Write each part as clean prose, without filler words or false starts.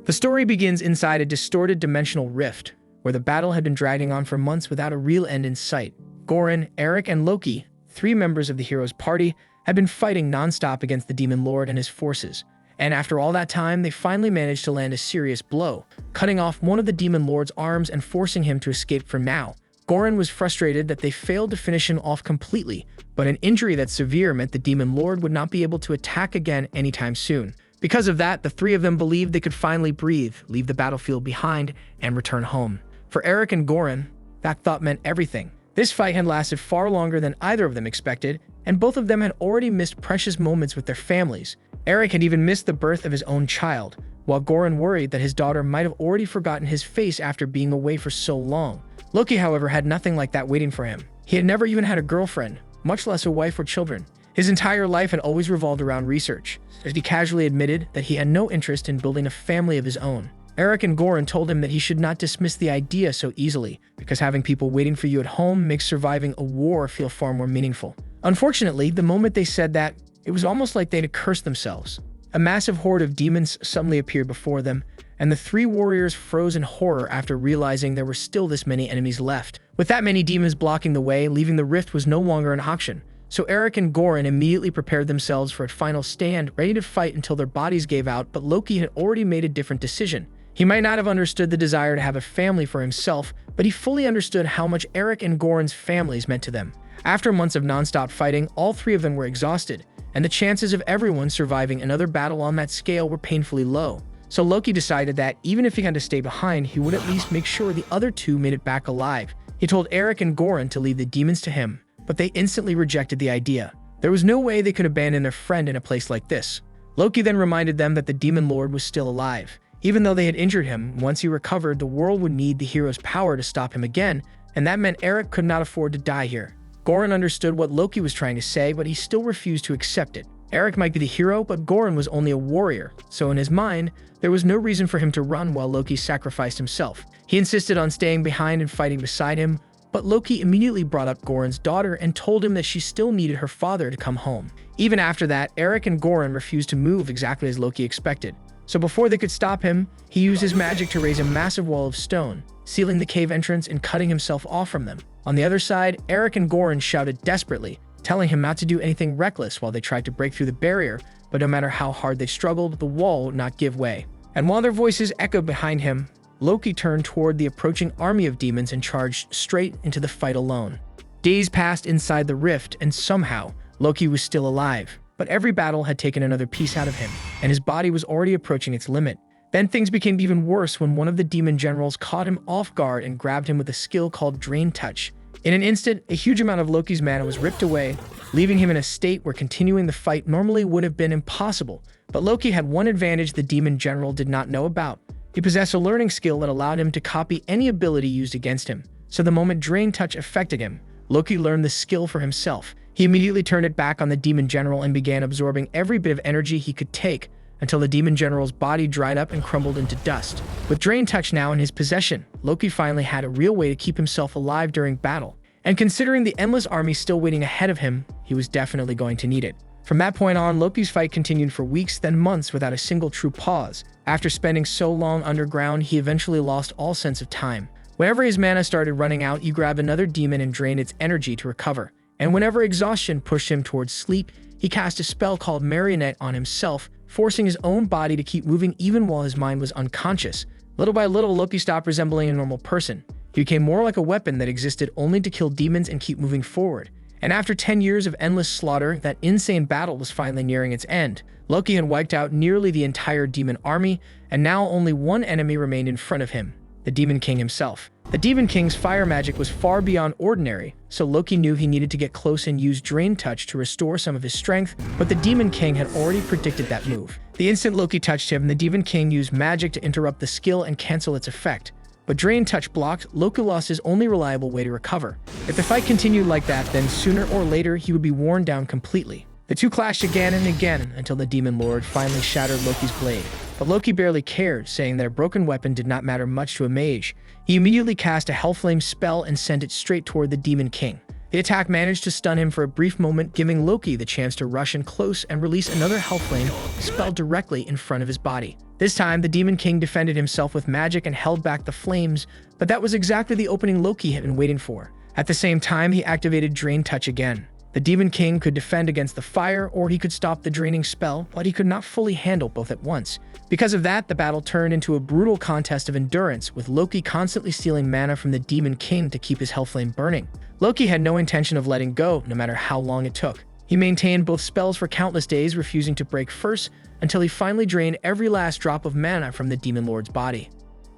The story begins inside a distorted dimensional rift, where the battle had been dragging on for months without a real end in sight. Goran, Eric, and Loki, 3 members of the hero's party, had been fighting non-stop against the Demon Lord and his forces. And after all that time, they finally managed to land a serious blow, cutting off one of the Demon Lord's arms and forcing him to escape for now. Goran was frustrated that they failed to finish him off completely, but an injury that severe meant the Demon Lord would not be able to attack again anytime soon. Because of that, the 3 of them believed they could finally breathe, leave the battlefield behind, and return home. For Eric and Goran, that thought meant everything. This fight had lasted far longer than either of them expected, and both of them had already missed precious moments with their families. Eric had even missed the birth of his own child, while Goran worried that his daughter might have already forgotten his face after being away for so long. Loki, however, had nothing like that waiting for him. He had never even had a girlfriend, much less a wife or children. His entire life had always revolved around research, as he casually admitted that he had no interest in building a family of his own. Eric and Goran told him that he should not dismiss the idea so easily, because having people waiting for you at home makes surviving a war feel far more meaningful. Unfortunately, the moment they said that, it was almost like they'd cursed themselves. A massive horde of demons suddenly appeared before them, and the 3 warriors froze in horror after realizing there were still this many enemies left. With that many demons blocking the way, leaving the rift was no longer an option. So Eric and Goran immediately prepared themselves for a final stand, ready to fight until their bodies gave out, but Loki had already made a different decision. He might not have understood the desire to have a family for himself, but he fully understood how much Eric and Goran's families meant to them. After months of non-stop fighting, all 3 of them were exhausted, and the chances of everyone surviving another battle on that scale were painfully low. So Loki decided that even if he had to stay behind, he would at least make sure the other 2 made it back alive. He told Eric and Goran to leave the demons to him, but they instantly rejected the idea. There was no way they could abandon their friend in a place like this. Loki then reminded them that the Demon Lord was still alive. Even though they had injured him, once he recovered, the world would need the hero's power to stop him again, and that meant Eric could not afford to die here. Goran understood what Loki was trying to say, but he still refused to accept it. Eric might be the hero, but Goran was only a warrior, so in his mind, there was no reason for him to run while Loki sacrificed himself. He insisted on staying behind and fighting beside him, but Loki immediately brought up Goran's daughter and told him that she still needed her father to come home. Even after that, Eric and Goran refused to move exactly as Loki expected. So before they could stop him, he used his magic to raise a massive wall of stone, sealing the cave entrance and cutting himself off from them. On the other side, Eric and Goran shouted desperately, telling him not to do anything reckless while they tried to break through the barrier, but no matter how hard they struggled, the wall would not give way. And while their voices echoed behind him, Loki turned toward the approaching army of demons and charged straight into the fight alone. Days passed inside the rift, and somehow, Loki was still alive. But every battle had taken another piece out of him, and his body was already approaching its limit. Then things became even worse when one of the demon generals caught him off guard and grabbed him with a skill called Drain Touch. In an instant, a huge amount of Loki's mana was ripped away, leaving him in a state where continuing the fight normally would have been impossible. But Loki had one advantage the demon general did not know about. He possessed a learning skill that allowed him to copy any ability used against him. So the moment Drain Touch affected him, Loki learned the skill for himself. He immediately turned it back on the demon general and began absorbing every bit of energy he could take until the demon general's body dried up and crumbled into dust. With Drain Touch now in his possession, Loki finally had a real way to keep himself alive during battle. And considering the endless army still waiting ahead of him, he was definitely going to need it. From that point on, Loki's fight continued for weeks, then months without a single true pause. After spending so long underground, he eventually lost all sense of time. Whenever his mana started running out, he grabbed another demon and drained its energy to recover. And whenever exhaustion pushed him towards sleep, he cast a spell called Marionette on himself, forcing his own body to keep moving even while his mind was unconscious. Little by little, Loki stopped resembling a normal person. He became more like a weapon that existed only to kill demons and keep moving forward. And after 10 years of endless slaughter, that insane battle was finally nearing its end. Loki had wiped out nearly the entire demon army, and now only one enemy remained in front of him, the Demon King himself. The Demon King's fire magic was far beyond ordinary, so Loki knew he needed to get close and use Drain Touch to restore some of his strength, but the Demon King had already predicted that move. The instant Loki touched him, the Demon King used magic to interrupt the skill and cancel its effect. But Drain Touch blocked, Loki lost his only reliable way to recover. If the fight continued like that, then sooner or later he would be worn down completely. The two clashed again and again until the Demon Lord finally shattered Loki's blade. But Loki barely cared, saying that a broken weapon did not matter much to a mage. He immediately cast a Hellflame spell and sent it straight toward the Demon King. The attack managed to stun him for a brief moment, giving Loki the chance to rush in close and release another Hellflame spell directly in front of his body. This time, the Demon King defended himself with magic and held back the flames, but that was exactly the opening Loki had been waiting for. At the same time, he activated Drain Touch again. The Demon King could defend against the fire, or he could stop the draining spell, but he could not fully handle both at once. Because of that, the battle turned into a brutal contest of endurance, with Loki constantly stealing mana from the Demon King to keep his Hellflame burning. Loki had no intention of letting go, no matter how long it took. He maintained both spells for countless days, refusing to break first, until he finally drained every last drop of mana from the Demon Lord's body.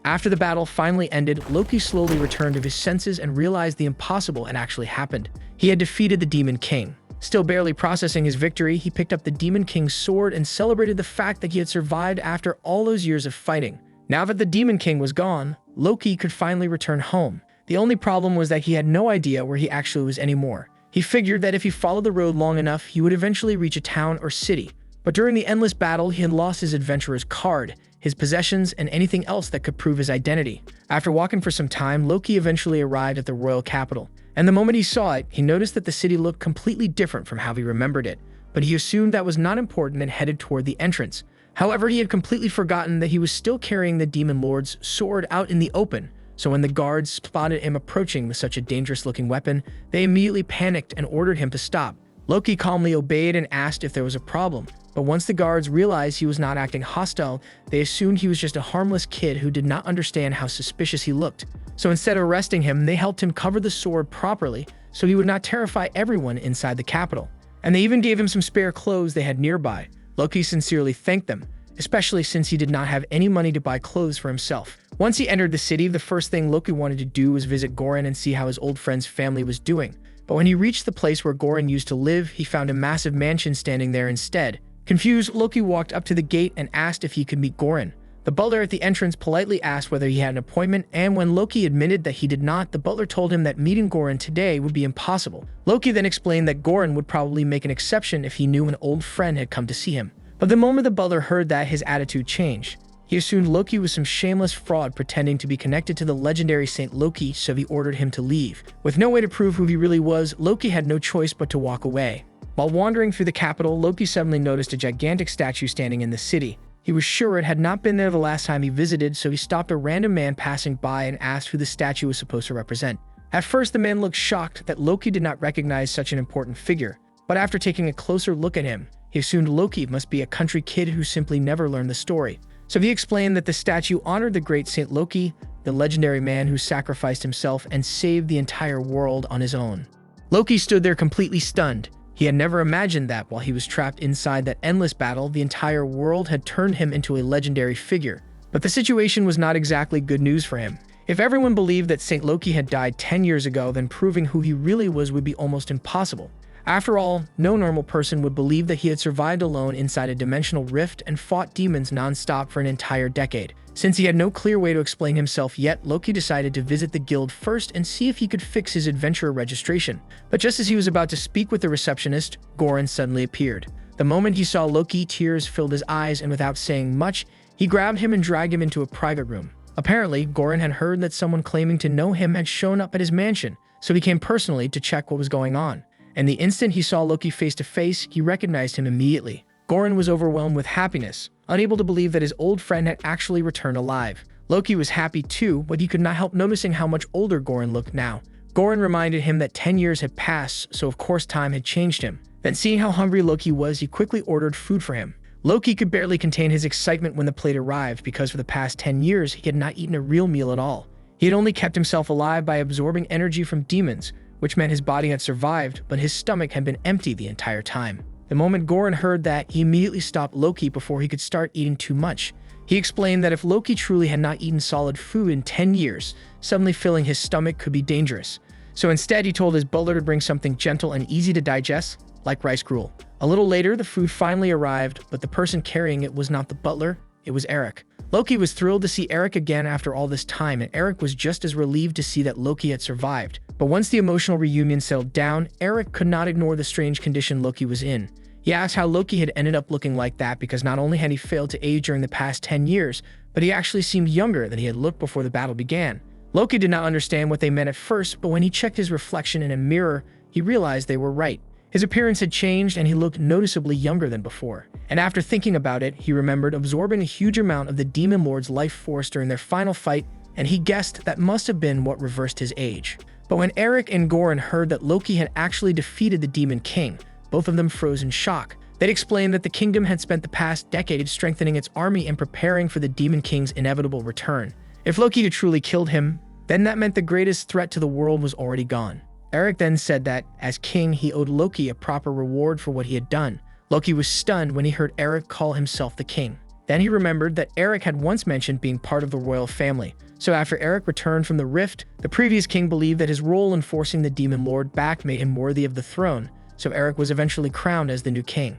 After the battle finally ended, Loki slowly returned to his senses and realized the impossible had actually happened. He had defeated the Demon King. Still barely processing his victory, he picked up the Demon King's sword and celebrated the fact that he had survived after all those years of fighting. Now that the Demon King was gone, Loki could finally return home. The only problem was that he had no idea where he actually was anymore. He figured that if he followed the road long enough, he would eventually reach a town or city. But during the endless battle, he had lost his adventurer's card, his possessions, and anything else that could prove his identity. After walking for some time, Loki eventually arrived at the royal capital. And the moment he saw it, he noticed that the city looked completely different from how he remembered it. But he assumed that was not important and headed toward the entrance. However, he had completely forgotten that he was still carrying the Demon Lord's sword out in the open. So when the guards spotted him approaching with such a dangerous-looking weapon, they immediately panicked and ordered him to stop. Loki calmly obeyed and asked if there was a problem. But once the guards realized he was not acting hostile, they assumed he was just a harmless kid who did not understand how suspicious he looked. So instead of arresting him, they helped him cover the sword properly so he would not terrify everyone inside the capital. And they even gave him some spare clothes they had nearby. Loki sincerely thanked them, especially since he did not have any money to buy clothes for himself. Once he entered the city, the first thing Loki wanted to do was visit Goran and see how his old friend's family was doing. But when he reached the place where Goran used to live, he found a massive mansion standing there instead. Confused, Loki walked up to the gate and asked if he could meet Goran. The butler at the entrance politely asked whether he had an appointment, and when Loki admitted that he did not, the butler told him that meeting Goran today would be impossible. Loki then explained that Goran would probably make an exception if he knew an old friend had come to see him. But the moment the butler heard that, his attitude changed. He assumed Loki was some shameless fraud pretending to be connected to the legendary Saint Loki, so he ordered him to leave. With no way to prove who he really was, Loki had no choice but to walk away. While wandering through the capital, Loki suddenly noticed a gigantic statue standing in the city. He was sure it had not been there the last time he visited, so he stopped a random man passing by and asked who the statue was supposed to represent. At first, the man looked shocked that Loki did not recognize such an important figure, but after taking a closer look at him, he assumed Loki must be a country kid who simply never learned the story. So he explained that the statue honored the great Saint Loki, the legendary man who sacrificed himself and saved the entire world on his own. Loki stood there completely stunned. He had never imagined that while he was trapped inside that endless battle, the entire world had turned him into a legendary figure. But the situation was not exactly good news for him. If everyone believed that Saint Loki had died 10 years ago, then proving who he really was would be almost impossible. After all, no normal person would believe that he had survived alone inside a dimensional rift and fought demons non-stop for an entire decade. Since he had no clear way to explain himself yet, Loki decided to visit the guild first and see if he could fix his adventurer registration. But just as he was about to speak with the receptionist, Goran suddenly appeared. The moment he saw Loki, tears filled his eyes, and without saying much, he grabbed him and dragged him into a private room. Apparently, Goran had heard that someone claiming to know him had shown up at his mansion, so he came personally to check what was going on. And the instant he saw Loki face to face, he recognized him immediately. Goran was overwhelmed with happiness, unable to believe that his old friend had actually returned alive. Loki was happy too, but he could not help noticing how much older Goran looked now. Goran reminded him that 10 years had passed, so of course time had changed him. Then seeing how hungry Loki was, he quickly ordered food for him. Loki could barely contain his excitement when the plate arrived, because for the past 10 years, he had not eaten a real meal at all. He had only kept himself alive by absorbing energy from demons, which meant his body had survived, but his stomach had been empty the entire time. The moment Goran heard that, he immediately stopped Loki before he could start eating too much. He explained that if Loki truly had not eaten solid food in 10 years, suddenly filling his stomach could be dangerous. So instead, he told his butler to bring something gentle and easy to digest, like rice gruel. A little later, the food finally arrived, but the person carrying it was not the butler, it was Eric. Loki was thrilled to see Eric again after all this time, and Eric was just as relieved to see that Loki had survived. But once the emotional reunion settled down, Eric could not ignore the strange condition Loki was in. He asked how Loki had ended up looking like that, because not only had he failed to age during the past 10 years, but he actually seemed younger than he had looked before the battle began. Loki did not understand what they meant at first, but when he checked his reflection in a mirror, he realized they were right. His appearance had changed and he looked noticeably younger than before. And after thinking about it, he remembered absorbing a huge amount of the Demon Lord's life force during their final fight, and he guessed that must have been what reversed his age. But when Eric and Goran heard that Loki had actually defeated the Demon King, both of them froze in shock. They'd explained that the kingdom had spent the past decade strengthening its army and preparing for the Demon King's inevitable return. If Loki had truly killed him, then that meant the greatest threat to the world was already gone. Eric then said that, as king, he owed Loki a proper reward for what he had done. Loki was stunned when he heard Eric call himself the king. Then he remembered that Eric had once mentioned being part of the royal family. So after Eric returned from the rift, the previous king believed that his role in forcing the Demon Lord back made him worthy of the throne, so Eric was eventually crowned as the new king.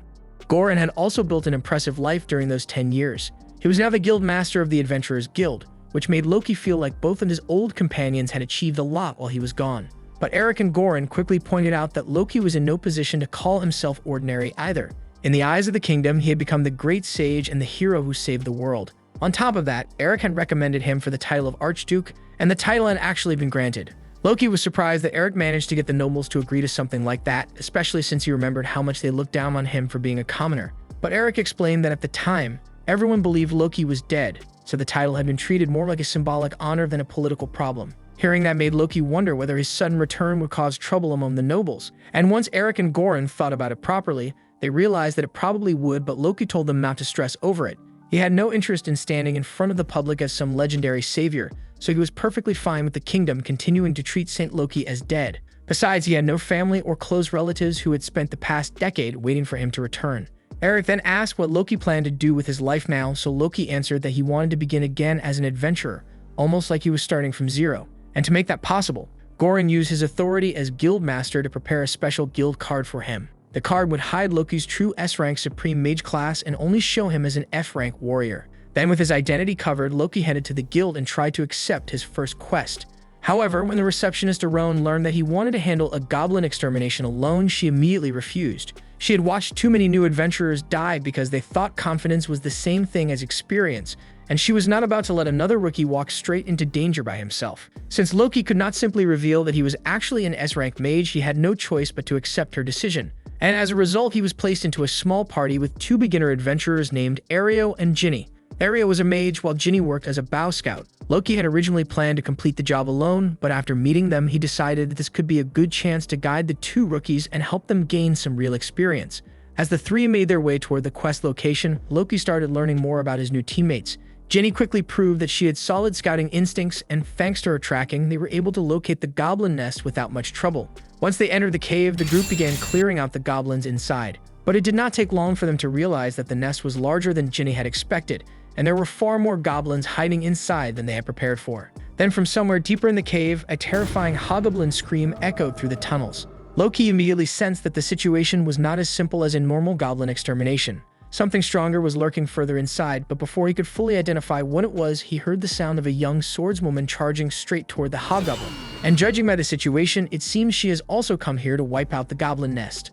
Goran had also built an impressive life during those 10 years. He was now the guild master of the Adventurers Guild, which made Loki feel like both of his old companions had achieved a lot while he was gone. But Eric and Goran quickly pointed out that Loki was in no position to call himself ordinary either. In the eyes of the kingdom, he had become the great sage and the hero who saved the world. On top of that, Eric had recommended him for the title of Archduke, and the title had actually been granted. Loki was surprised that Eric managed to get the nobles to agree to something like that, especially since he remembered how much they looked down on him for being a commoner. But Eric explained that at the time, everyone believed Loki was dead, so the title had been treated more like a symbolic honor than a political problem. Hearing that made Loki wonder whether his sudden return would cause trouble among the nobles. And once Eric and Goran thought about it properly, they realized that it probably would, but Loki told them not to stress over it. He had no interest in standing in front of the public as some legendary savior, so he was perfectly fine with the kingdom continuing to treat Saint Loki as dead. Besides, he had no family or close relatives who had spent the past decade waiting for him to return. Eric then asked what Loki planned to do with his life now, so Loki answered that he wanted to begin again as an adventurer, almost like he was starting from zero. And to make that possible, Goran used his authority as guild master to prepare a special guild card for him. The card would hide Loki's true S-rank Supreme Mage class and only show him as an F-rank warrior. Then with his identity covered, Loki headed to the guild and tried to accept his first quest. However, when the receptionist Aron learned that he wanted to handle a goblin extermination alone, she immediately refused. She had watched too many new adventurers die because they thought confidence was the same thing as experience, and she was not about to let another rookie walk straight into danger by himself. Since Loki could not simply reveal that he was actually an S-rank mage, he had no choice but to accept her decision. And as a result, he was placed into a small party with two beginner adventurers named Ario and Ginny. Ario was a mage while Ginny worked as a bow scout. Loki had originally planned to complete the job alone, but after meeting them, he decided that this could be a good chance to guide the two rookies and help them gain some real experience. As the three made their way toward the quest location, Loki started learning more about his new teammates. Ginny quickly proved that she had solid scouting instincts, and thanks to her tracking, they were able to locate the goblin nest without much trouble. Once they entered the cave, the group began clearing out the goblins inside. But it did not take long for them to realize that the nest was larger than Ginny had expected, and there were far more goblins hiding inside than they had prepared for. Then from somewhere deeper in the cave, a terrifying hobgoblin scream echoed through the tunnels. Loki immediately sensed that the situation was not as simple as a normal goblin extermination. Something stronger was lurking further inside, but before he could fully identify what it was, he heard the sound of a young swordswoman charging straight toward the hobgoblin. And judging by the situation, it seems she has also come here to wipe out the goblin nest.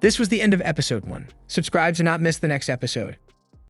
This was the end of episode 1. Subscribe to not miss the next episode.